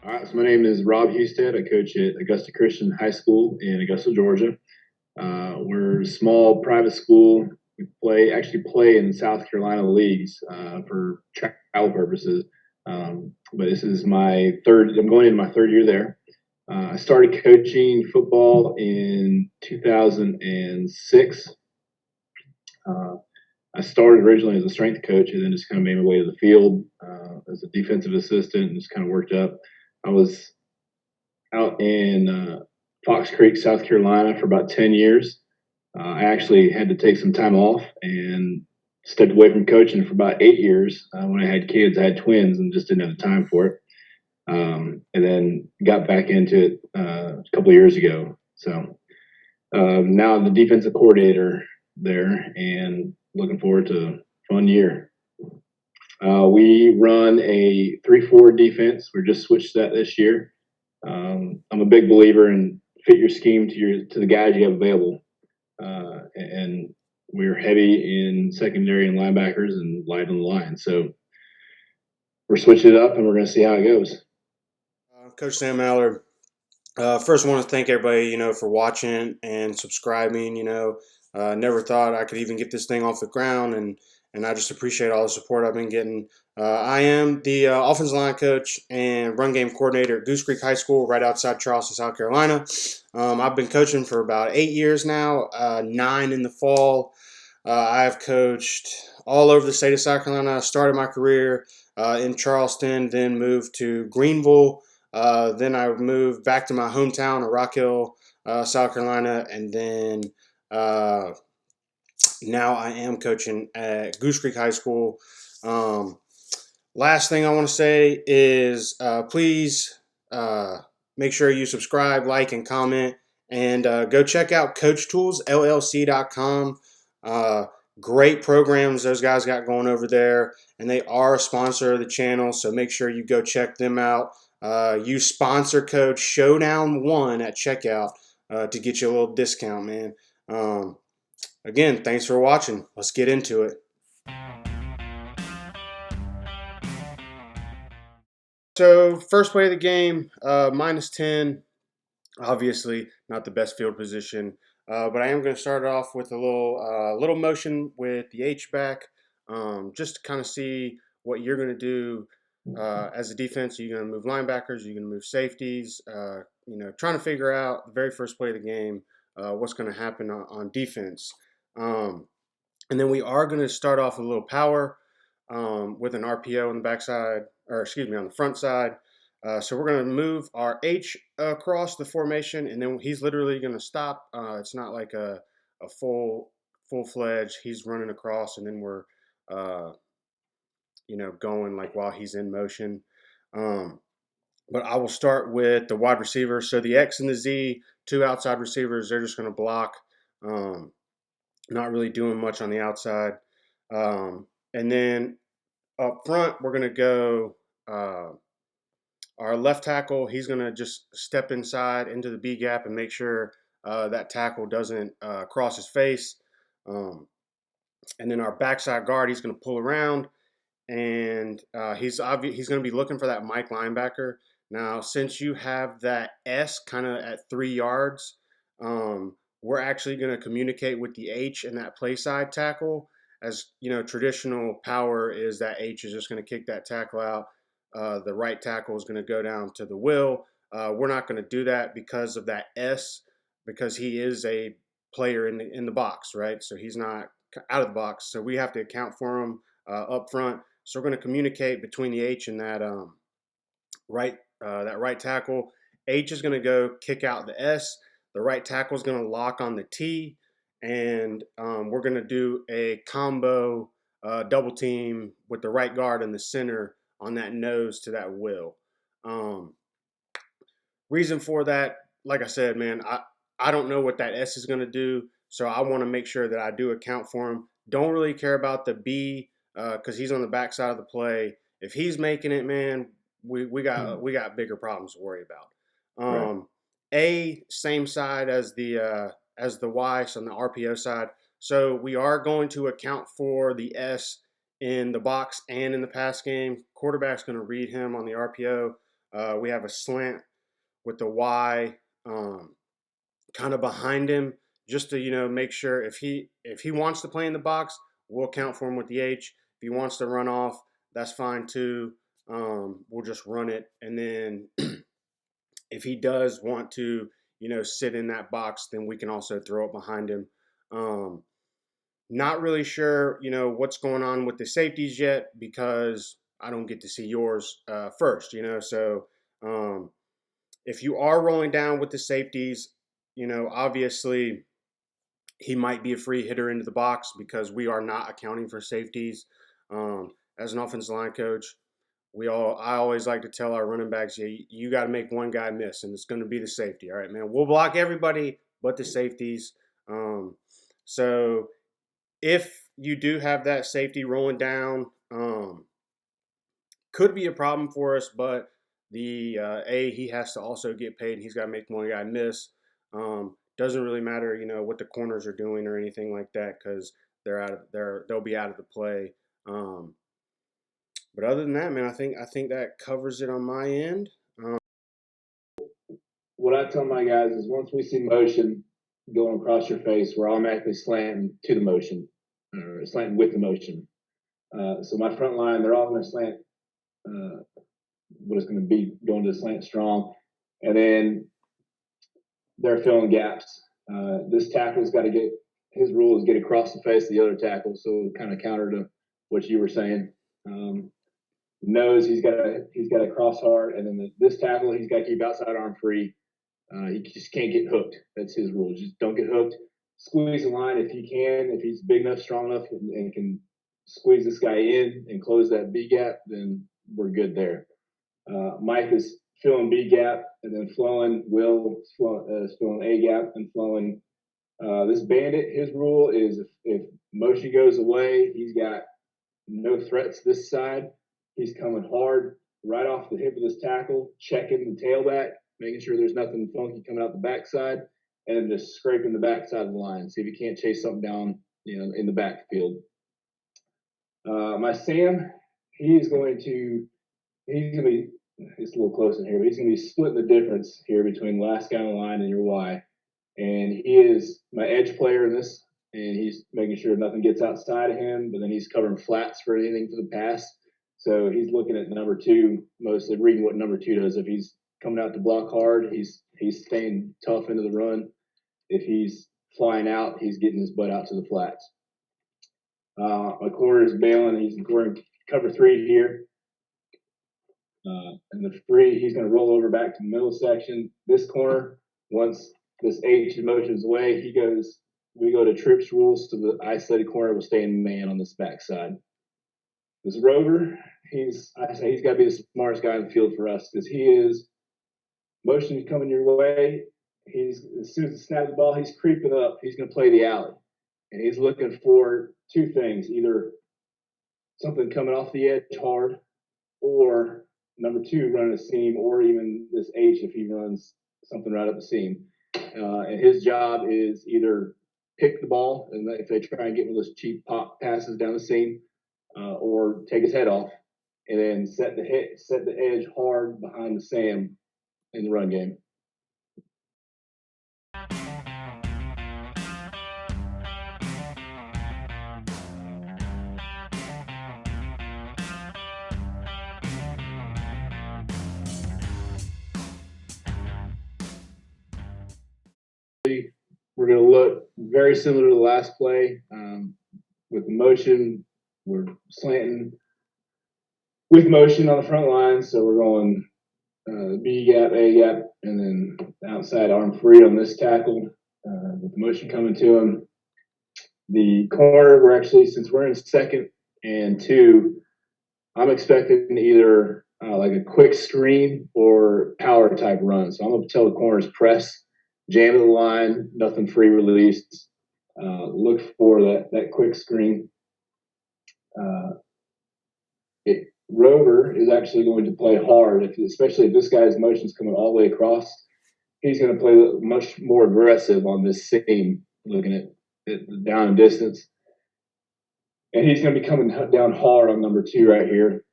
All right, so my name is Rob Husted. I coach at Augusta Christian High School in Augusta, Georgia. We're a small private school. We play in South Carolina leagues for travel purposes. But this is my third. I'm going into my third year there. I started coaching football in 2006. Uh, I started originally as a strength coach and then just kind of made my way to the field as a defensive assistant and just kind of worked up. I was out in Fox Creek, South Carolina for about 10 years. I actually had to take some time off and stepped away from coaching for about 8 years. When I had kids, I had twins and just didn't have the time for it. And then got back into it a couple of years ago. So now I'm the defensive coordinator there and looking forward to a fun year. We run a 3-4 defense. We're just switched that this year. I'm a big believer in fit your scheme to the guys you have available, and we're heavy in secondary and linebackers and light on the line. So we're switching it up, and we're going to see how it goes. Coach Sam Mallard. First, I want to thank everybody, for watching and subscribing. Never thought I could even get this thing off the ground, and I just appreciate all the support I've been getting. I am the offensive line coach and run game coordinator at Goose Creek High School, right outside Charleston, South Carolina. I've been coaching for about 8 years now, 9 in the fall. I've coached all over the state of South Carolina. I started my career in Charleston, then moved to Greenville. Then I moved back to my hometown of Rock Hill, South Carolina, and then now I am coaching at Goose Creek High School. Last thing I want to say is please make sure you subscribe, like, and comment, and go check out CoachToolsLLC.com. Great programs those guys got going over there, and they are a sponsor of the channel, so make sure you go check them out. Use sponsor code Showdown1 at checkout to get you a little discount, man. Again, thanks for watching. Let's get into it. So, first play of the game, -10. Obviously, not the best field position, but I am going to start off with a little motion with the H back, just to kind of see what you're going to do as a defense. Are you going to move linebackers? Are you going to move safeties? Trying to figure out the very first play of the game, what's going to happen on defense. And then we are going to start off with a little power with an RPO on the backside, on the front side. So we're going to move our H across the formation, and then he's literally going to stop. It's not like a full-fledged. He's running across, and then we're going like while he's in motion. But I will start with the wide receiver. So the X and the Z, two outside receivers, they're just going to block. Not really doing much on the outside. And then up front, we're going to go our left tackle. He's going to just step inside into the B gap and make sure that tackle doesn't cross his face. And then our backside guard, he's going to pull around, and he's going to be looking for that Mike linebacker. Now, since you have that S kind of at 3 yards, we're actually going to communicate with the H and that play side tackle. As traditional power is that H is just going to kick that tackle out. The right tackle is going to go down to the will. We're not going to do that because of that S, because he is a player in the box, right? So he's not out of the box. So we have to account for him up front. So we're going to communicate between the H and that right tackle. H is going to go kick out the S. The right tackle is going to lock on the T, and we're going to do a combo double team with the right guard in the center on that nose to that will. Reason for that, like I said, man, I don't know what that S is going to do, so I want to make sure that I do account for him. Don't really care about the B because he's on the backside of the play. If he's making it, man, we got bigger problems to worry about. Right. A, same side as the Y, so on the RPO side. So we are going to account for the S in the box and in the pass game. Quarterback's going to read him on the RPO. We have a slant with the Y kind of behind him, just to make sure if he wants to play in the box, we'll count for him with the H. If he wants to run off, that's fine too. We'll just run it, and then if he does want to sit in that box, then we can also throw it behind him. Not really sure what's going on with the safeties yet, because I don't get to see yours first. So if you are rolling down with the safeties, obviously he might be a free hitter into the box, because we are not accounting for safeties. As an offensive line coach, I always like to tell our running backs, you got to make one guy miss, and it's going to be the safety. All right, man, we'll block everybody but the safeties. So if you do have that safety rolling down, could be a problem for us, but he has to also get paid, and he's got to make one guy miss. Doesn't really matter, what the corners are doing or anything like that, because they'll be out of the play. But other than that, man, I think that covers it on my end. What I tell my guys is, once we see motion going across your face, we're automatically slanting to the motion, or slanting with the motion. So my front line, they're all going to slant. What it's going to be going to slant strong, and then they're filling gaps. This tackle's got to get, his rule is get across the face of the other tackle, so kind of counter to what you were saying. Knows he's got to cross hard, and then this tackle, he's got to keep outside arm free. He just can't get hooked. That's his rule. Just don't get hooked. Squeeze the line if he can. If he's big enough, strong enough, and can squeeze this guy in and close that B gap, then we're good there. Mike is filling B gap, and then flowing. Will is filling A gap and flowing. This bandit, his rule is if motion goes away, he's got no threats this side. He's coming hard right off the hip of this tackle, checking the tailback, making sure there's nothing funky coming out the backside, and then just scraping the backside of the line. See if he can't chase something down, in the backfield. My Sam, he's going to be, it's a little close in here, but he's going to be splitting the difference here between the last guy on the line and your Y. And he is my edge player in this, and he's making sure nothing gets outside of him, but then he's covering flats for anything for the pass. So he's looking at number two, mostly reading what number two does. If he's coming out to block hard, he's staying tough into the run. If he's flying out, he's getting his butt out to the flats. My corner is bailing. He's in cover three here. And the three, he's going to roll over back to the middle section. This corner, once this H motions away, we go to troops rules, so the isolated corner will stay in man on this backside. This rover, he's got to be the smartest guy in the field for us, because he is motion coming your way. As soon as he snaps the ball, he's creeping up. He's going to play the alley, and he's looking for two things: either something coming off the edge hard, or number two running a seam, or even this H if he runs something right up the seam. And his job is either pick the ball, and if they try and get one of those cheap pop passes down the seam, or take his head off, and then set the edge hard behind the Sam in the run game. We're going to look very similar to the last play. With motion, we're slanting with motion on the front line. So we're going B gap, A gap, and then outside arm free on this tackle with the motion coming to him. The corner, we're actually, since we're in second and two, I'm expecting either like a quick screen or power type run. So I'm going to tell the corners press, jam to the line, nothing free released. Look for that quick screen. Rover is actually going to play hard, especially if this guy's motion's coming all the way across. He's going to play much more aggressive on this seam, looking at the down and distance. And he's going to be coming down hard on number two right here,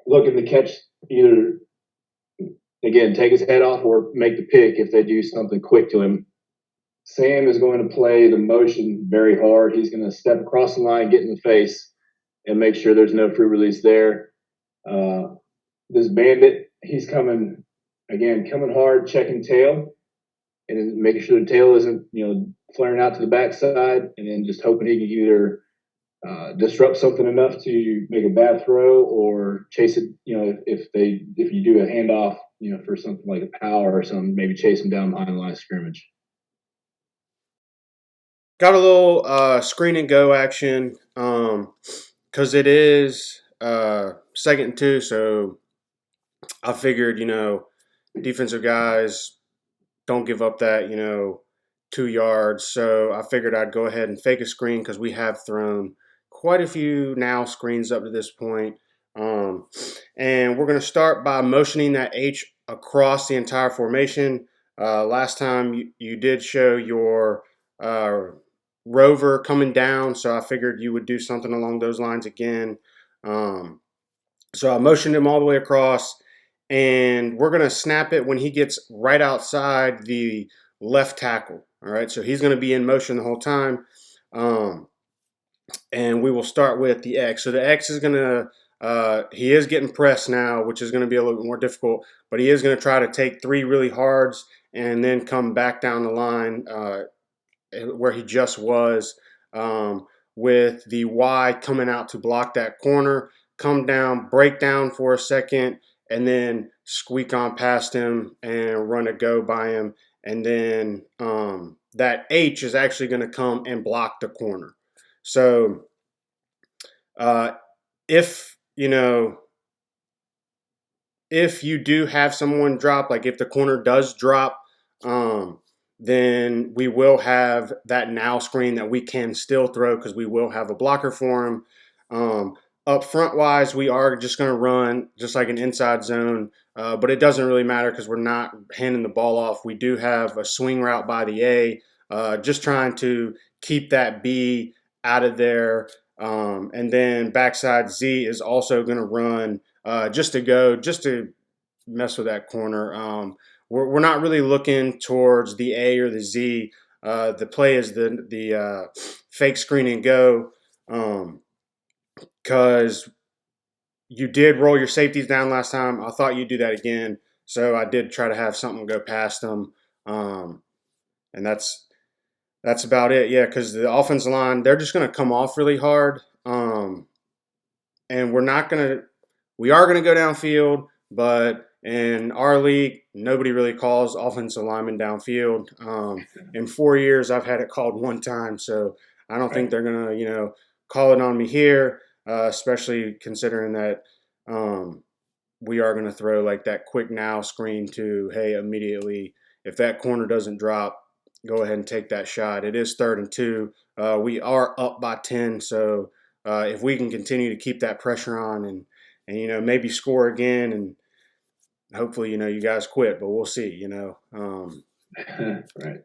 looking to catch either again, take his head off or make the pick if they do something quick to him. Sam is going to play the motion very hard. He's going to step across the line, get in the face, and make sure there's no free release there. This bandit, he's coming hard, checking tail, and then making sure the tail isn't, flaring out to the backside, and then just hoping he can either disrupt something enough to make a bad throw or chase it. If you do a handoff, for something like a power or something, maybe chase him down behind the line of scrimmage. Got a little screen and go action because it is 2nd and 2, so I figured, defensive guys don't give up that, 2 yards. So I figured I'd go ahead and fake a screen because we have thrown quite a few now screens up to this point. And we're going to start by motioning that H across the entire formation. Last time you did show your rover coming down, so I figured you would do something along those lines again. So I motioned him all the way across, and we're going to snap it when he gets right outside the left tackle. All right, so he's going to be in motion the whole time. And we will start with the X. So the X is going to, he is getting pressed now, which is going to be a little bit more difficult, but he is going to try to take 3 really hards and then come back down the line where he just was, with the Y coming out to block that corner, come down, break down for a second, and then squeak on past him and run a go by him. And then that H is actually going to come and block the corner. So if you do have someone drop, like if the corner does drop, then we will have that now screen that we can still throw because we will have a blocker for him. Up front wise, we are just going to run just like an inside zone, but it doesn't really matter because we're not handing the ball off. We do have a swing route by the A, just trying to keep that B out of there. And then backside Z is also going to run just to mess with that corner. We're not really looking towards the A or the Z. The play is the fake screen and go, because you did roll your safeties down last time. I thought you'd do that again, so I did try to have something go past them, and that's about it. Yeah, because the offensive line, they're just going to come off really hard, and we are going to go downfield, but in our league, nobody really calls offensive linemen downfield. In 4 years, I've had it called one time, so I don't think they're going to, call it on me here, especially considering that we are going to throw like that quick now screen to, hey, immediately, if that corner doesn't drop, go ahead and take that shot. It is 3rd and 2. We are up by 10, so if we can continue to keep that pressure on and maybe score again, and hopefully, you guys quit, but we'll see, Right.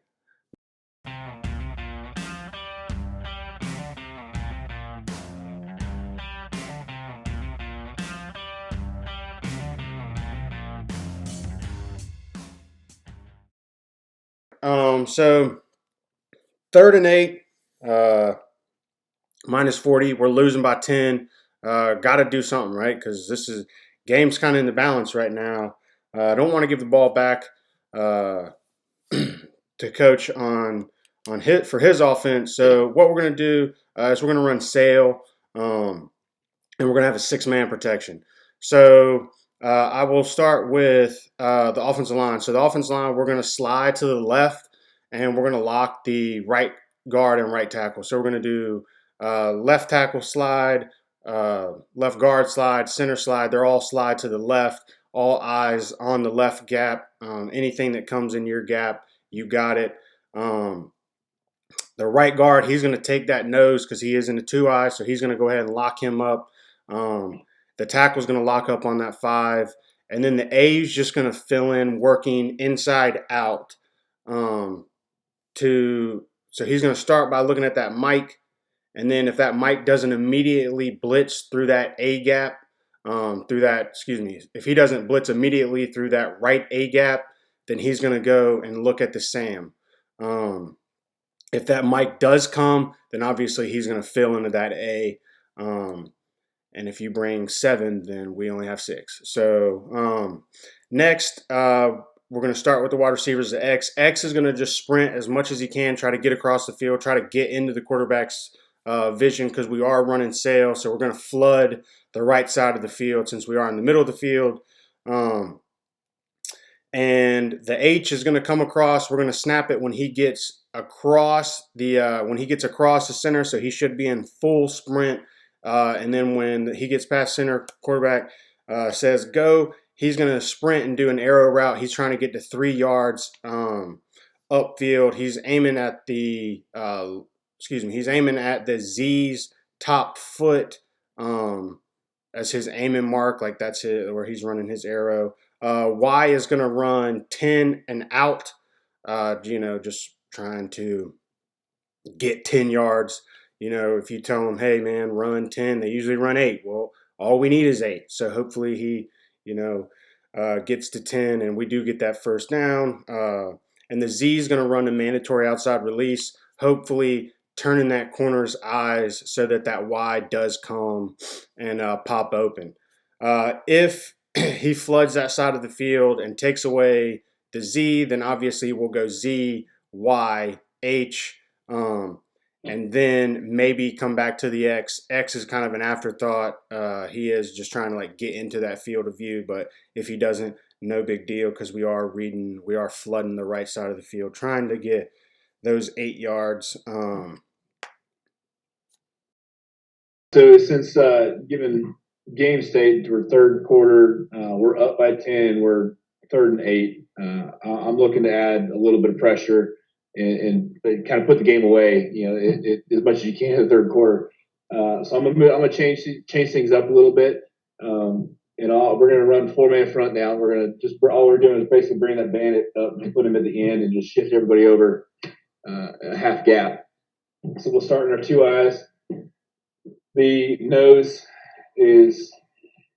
So 3rd and 8, minus 40. We're losing by 10. Got to do something, right? Because this game's kind of in the balance right now. I don't want to give the ball back to Coach on hit for his offense. So what we're going to do is we're going to run sail, and we're going to have a 6-man protection. So I will start with the offensive line. So the offensive line, we're going to slide to the left, and we're going to lock the right guard and right tackle. So we're going to do left tackle slide, left guard slide, center slide. They're all slide to the left. All eyes on the left gap. Anything that comes in your gap, you got it. The right guard, he's going to take that nose because he is in the 2 eyes, so he's going to go ahead and lock him up. The tackle's going to lock up on that 5. And then the A is just going to fill in working inside out. So he's going to start by looking at that Mike. And then if that Mike doesn't immediately blitz through that A gap, through that, if he doesn't blitz immediately through that right A gap, then he's going to go and look at the Sam. If that Mike does come, then obviously he's going to fill into that A. And if you bring 7, then we only have 6. So next, we're going to start with the wide receivers, the X. X is going to just sprint as much as he can, try to get across the field, try to get into the quarterback's vision because we are running sail. So we're going to flood the right side of the field since we are in the middle of the field. And the H is going to come across. We're going to snap it when he gets across the center. So he should be in full sprint. And then when he gets past center, quarterback says go. He's going to sprint and do an arrow route. He's trying to get to 3 yards upfield. He's aiming at the Z's top foot as his aiming mark. Like that's it, where he's running his arrow. Y is going to run 10 and out. Just trying to get 10 yards. If you tell them, hey, man, run 10, they usually run 8. Well, all we need is 8. So hopefully he, gets to 10 and we do get that first down. And the Z is going to run a mandatory outside release, hopefully turning that corner's eyes so that Y does come and pop open. If he floods that side of the field and takes away the Z, then obviously we'll go Z, Y, H, and then maybe come back to the X. X is kind of an afterthought. He is just trying to get into that field of view. But if he doesn't, no big deal because we are flooding the right side of the field, trying to get those 8 yards. So since given game state, we're third quarter, we're up by 10, we're 3rd and 8. I'm looking to add a little bit of pressure and kind of put the game away, as much as you can in the third quarter. So I'm gonna change things up a little bit, we're gonna run 4-man front now. We're gonna all we're doing is basically bring that bandit up and put him at the end and just shift everybody over a half gap. So we'll start in our 2 eyes. The nose is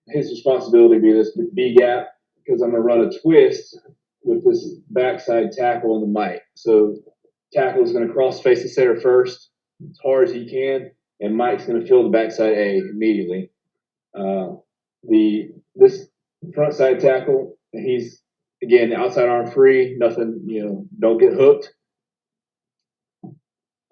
his responsibility to be this B gap because I'm gonna run a twist with this backside tackle on the Mike. So tackle is going to cross face the center first as hard as he can, and Mike's going to fill the backside A immediately. This front side tackle, he's again outside arm free, nothing, don't get hooked.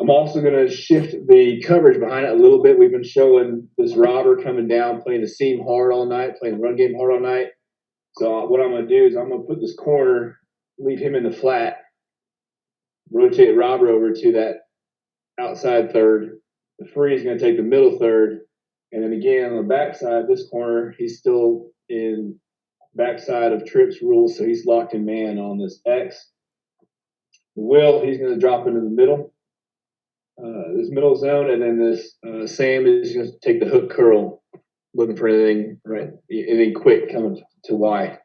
I'm also going to shift the coverage behind it a little bit. We've been showing this robber coming down, playing the seam hard all night, playing the run game hard all night. So what I'm going to do is I'm going to put this corner, leave him in the flat, rotate Robert over to that outside third. The free is going to take the middle third. And then again, on the backside, this corner, he's still in backside of trips rules, so he's locked in man on this X. Will, he's going to drop into the middle, this middle zone, and then this Sam is going to take the hook curl, looking for anything quick coming to Y.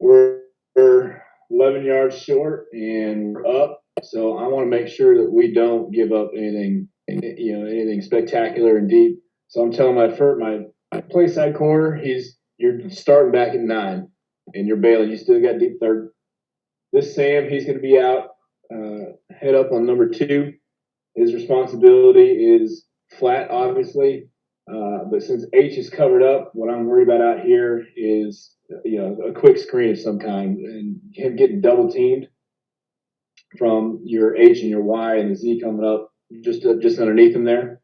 We're 11 yards short and we're up. So I want to make sure that we don't give up anything spectacular and deep. So I'm telling my play side corner, you're starting back at 9 and you're bailing. You still got deep third. This Sam, he's going to be out, head up on number 2. His responsibility is flat, obviously. But since H is covered up, what I'm worried about out here is a quick screen of some kind and him getting double teamed from your H and your Y and the Z coming up just underneath him there.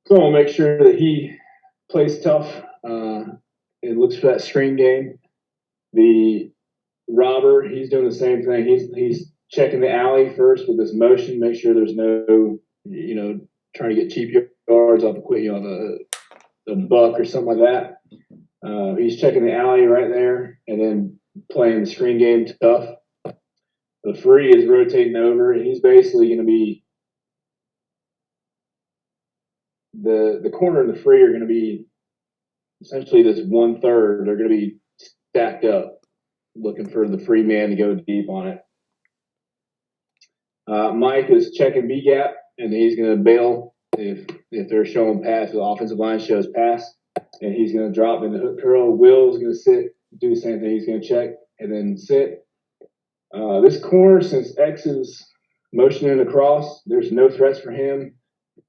So I'll make sure that he plays tough and looks for that screen game. The robber, he's doing the same thing. He's checking the alley first with this motion, make sure there's no, trying to get cheap yards off the buck or something like that. He's checking the alley right there and then playing the screen game tough. The free is rotating over, and he's basically going to be the corner and the free are going to be essentially this 1/3. They're going to be stacked up, looking for the free man to go deep on it. Mike is checking B gap, and he's going to bail if they're showing pass. The offensive line shows pass, and he's going to drop in the hook curl. Will's going to sit, do the same thing. He's going to check and then sit. This corner, since X is motioning across, there's no threats for him,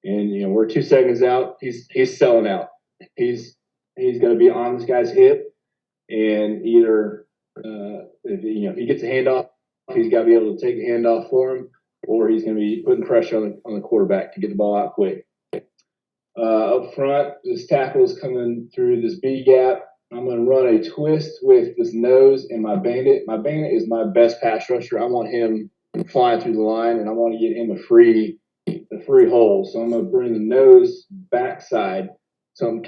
and we're 2 seconds out. He's selling out. He's going to be on this guy's hip, and either if he gets a handoff, he's got to be able to take a handoff for him, or he's going to be putting pressure on the quarterback to get the ball out quick. Up front, this tackle is coming through this B gap. I'm going to run a twist with this nose and my bandit. My bandit is my best pass rusher. I want him flying through the line, and I want to get him a free hole. So I'm going to bring the nose backside, something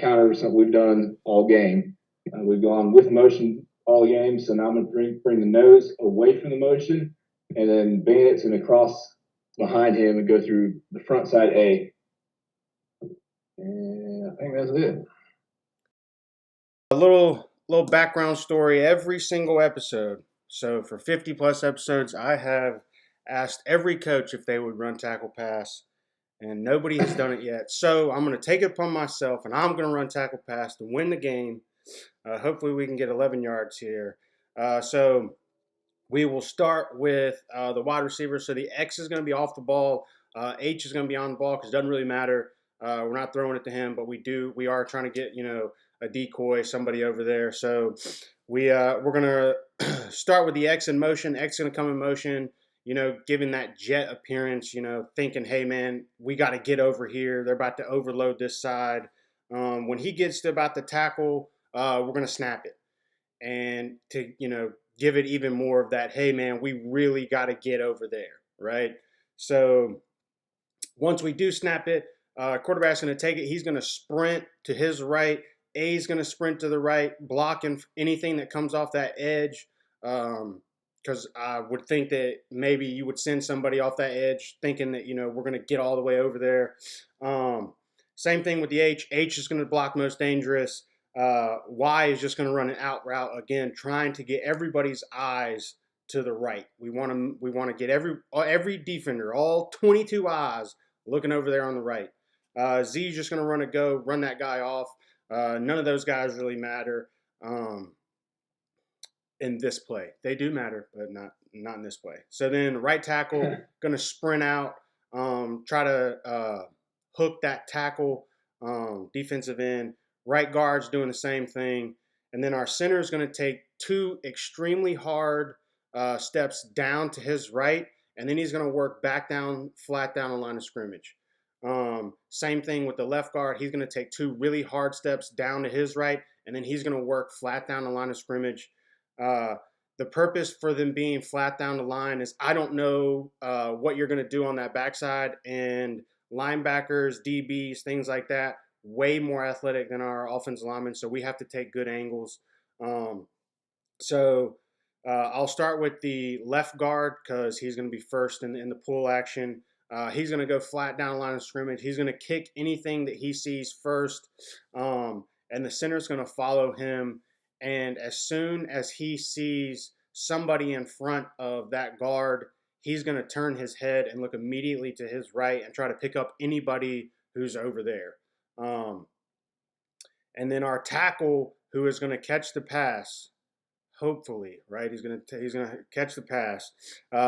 we've done all game. We've gone with motion all game, so now I'm going to bring the nose away from the motion, and then bandit's going to cross behind him and go through the front side A. And I think that's it. A little background story every single episode. So for 50 plus episodes, I have asked every coach if they would run tackle pass, and nobody has done it yet. So I'm going to take it upon myself, and I'm going to run tackle pass to win the game. Hopefully we can get 11 yards here. So we will start with the wide receiver. So the X is going to be off the ball. H is going to be on the ball because it doesn't really matter. We're not throwing it to him, but we are trying to get, a decoy, somebody over there. So we're going to start with the X in motion. X is going to come in motion, giving that jet appearance, thinking, hey, man, we got to get over here. They're about to overload this side. When he gets to about the tackle, we're going to snap it. And to, give it even more of that, hey, man, we really got to get over there, right? So once we do snap it, quarterback's going to take it. He's going to sprint to his right. A's going to sprint to the right, blocking anything that comes off that edge. Because I would think that maybe you would send somebody off that edge thinking that, we're going to get all the way over there. Same thing with the H. H is going to block most dangerous. Y is just going to run an out route, again, trying to get everybody's eyes to the right. We want to get every defender, all 22 eyes, looking over there on the right. Z is just going to run that guy off. None of those guys really matter in this play. They do matter, but not in this play. So then right tackle going to sprint out, try to hook that tackle, defensive end. Right guard's doing the same thing. And then our center is going to take 2 extremely hard steps down to his right, and then he's going to work flat down on line of scrimmage. Same thing with the left guard. He's going to take 2 really hard steps down to his right, and then he's going to work flat down the line of scrimmage. The purpose for them being flat down the line is I don't know what you're going to do on that backside, and linebackers, DBs, things like that, way more athletic than our offensive linemen, so we have to take good angles. So I'll start with the left guard because he's going to be first in the pull action. He's going to go flat down the line of scrimmage. He's going to kick anything that he sees first, and the center's going to follow him. And as soon as he sees somebody in front of that guard, he's going to turn his head and look immediately to his right and try to pick up anybody who's over there. And then our tackle, who is going to catch the pass, hopefully, right? He's going to catch the pass.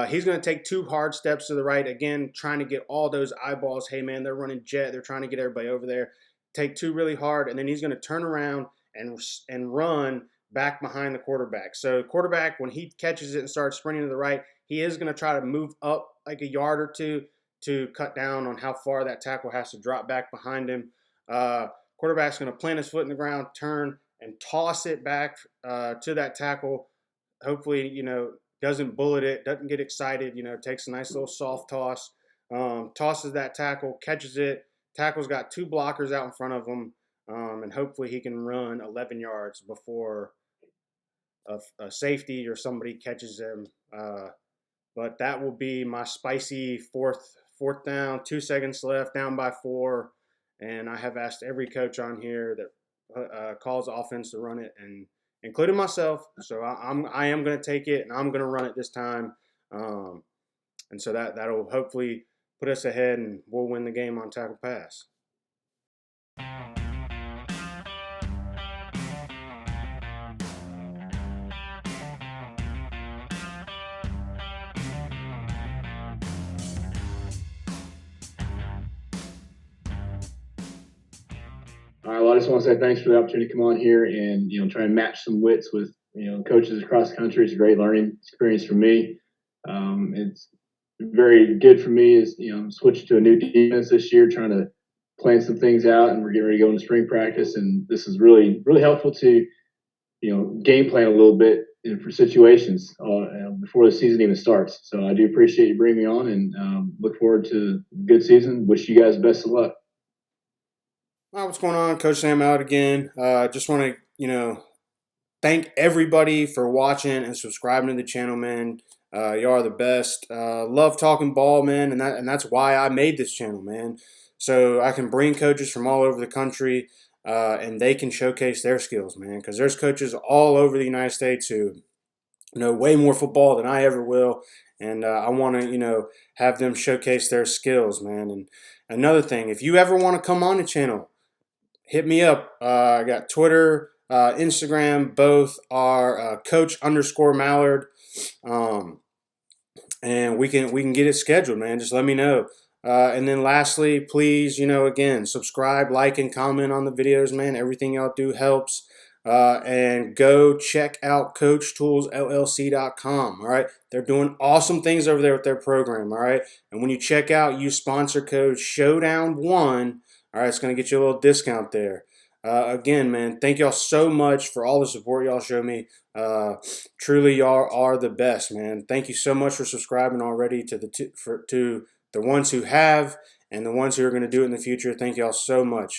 He's going to take 2 hard steps to the right, again, trying to get all those eyeballs. Hey, man, they're running jet. They're trying to get everybody over there. Take 2 really hard, and then he's going to turn around and run back behind the quarterback. So quarterback, when he catches it and starts sprinting to the right, he is going to try to move up like a yard or 2 to cut down on how far that tackle has to drop back behind him. Quarterback's going to plant his foot in the ground, turn, and toss it back to that tackle. Hopefully, doesn't bullet it, doesn't get excited, takes a nice little soft toss, tosses that tackle, catches it. Tackle's got 2 blockers out in front of him, and hopefully he can run 11 yards before a safety or somebody catches him. But that will be my spicy fourth down, 2 seconds left, down by 4. and I have asked every coach on here that calls offense to run it, and including myself. So I am going to take it, and I'm going to run it this time. Um, and so that'll hopefully put us ahead, and we'll win the game on tackle pass. All right. Well, I just want to say thanks for the opportunity to come on here and try and match some wits with coaches across the country. It's a great learning experience for me. It's very good for me as switching to a new defense this year, trying to plan some things out, and we're getting ready to go into spring practice. And this is really helpful to game plan a little bit for situations before the season even starts. So I do appreciate you bringing me on, and look forward to a good season. Wish you guys the best of luck. All right, what's going on? Coach Sam Mallard again. Just want to, thank everybody for watching and subscribing to the channel, man. You are the best. Love talking ball, man, and that's why I made this channel, man. So I can bring coaches from all over the country, and they can showcase their skills, man. Because there's coaches all over the United States who know way more football than I ever will, and I want to, have them showcase their skills, man. And another thing, if you ever want to come on the channel, hit me up. I got Twitter, Instagram. Both are Coach_Mallard, and we can get it scheduled, man. Just let me know. And then lastly, please, again, subscribe, like, and comment on the videos, man. Everything y'all do helps. And go check out CoachToolsLLC.com. All right, they're doing awesome things over there with their program. All right, and when you check out, use sponsor code Showdown1. All right, it's going to get you a little discount there. Again, man, thank y'all so much for all the support y'all show me. Truly, y'all are the best, man. Thank you so much for subscribing already to the ones who have and the ones who are going to do it in the future. Thank y'all so much.